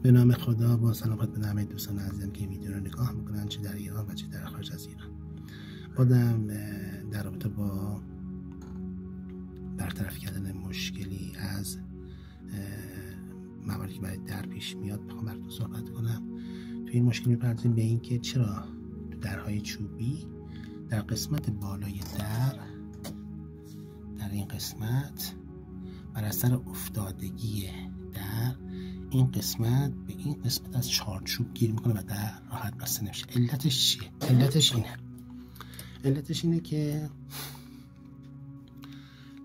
به نام خدا. با سلام خدمت همه دوستان عزیزم که این ویدیو رو نگاه میکنن، چه در ایران و چه در خارج از ایران. بودم در رابطه با برطرف کردن مشکلی از مواردی که برای در پیش میاد بخوام براتون صحبت کنم. توی این مشکل میپردازیم به این که چرا تو درهای چوبی در قسمت بالای در این قسمت بر اثر افتادگی در این قسمت به این قسمت از چارچوب گیر میکنه و در راحت بسته نمیشه. علتش چیه؟ علتش اینه که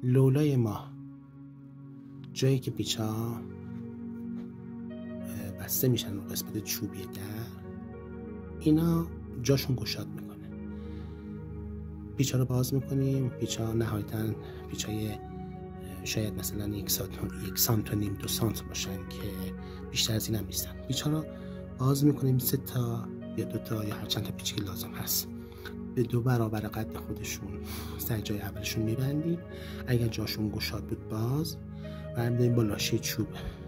لولای ما جایی که پیچا بسته میشن و قسمت چوبی در اینا جاشون گشاد میکنه. پیچا رو باز میکنیم، پیچا نهایتاً پیچای شاید مثلا 1 سانت و نیم 2 سانت باشن که بیشتر از این هم نیستن. پیچا رو باز میکنیم 3 تا یا 2 تا یا هر چند تا پیچ که لازم هست به 2 برابر قد خودشون سر جای اولشون میبندیم. اگر جاشون گشاد بود باز برمی‌داریم با لاشه چوب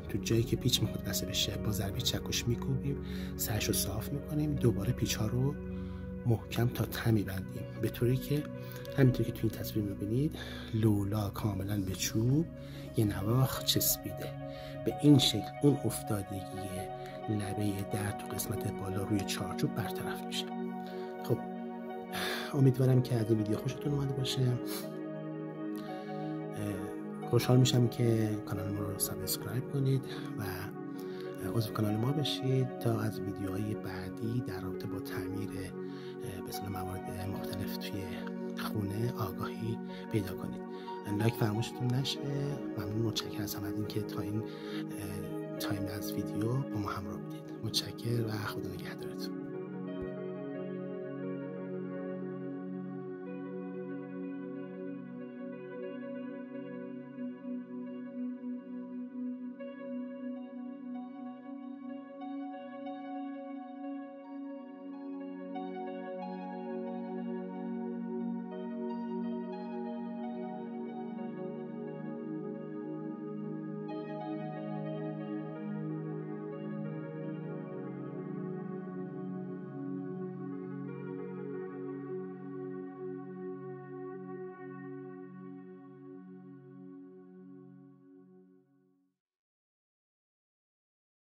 تو جایی که پیچ میخواد بسته بشه با ضربه چکش میکوبیم، سرش رو صاف میکنیم، دوباره پیچ ها رو محکم تا ته میبندیم، به طوری که همینطور که تو این تصویر میبینید لولا کاملا به چوب یه نواخت چسبیده. به این شکل اون افتادگی لبه در تو قسمت بالا روی چارچوب برطرف میشه. خب امیدوارم که از این ویدیو خوشتون اومده باشه. خوشحال میشم که کانال ما رو سابسکرایب کنید و عضو کانال ما بشید تا از ویدیوهای بعدی در رابطه با تعمیر مثلا موارد مختلف توی خونه آگاهی پیدا کنید. لایک فراموشتون نشه. ممنون، متشکرم از اینکه تا این تایم از ویدیو با ما همراه بودید. متشکرم و خدا نگهدارتون.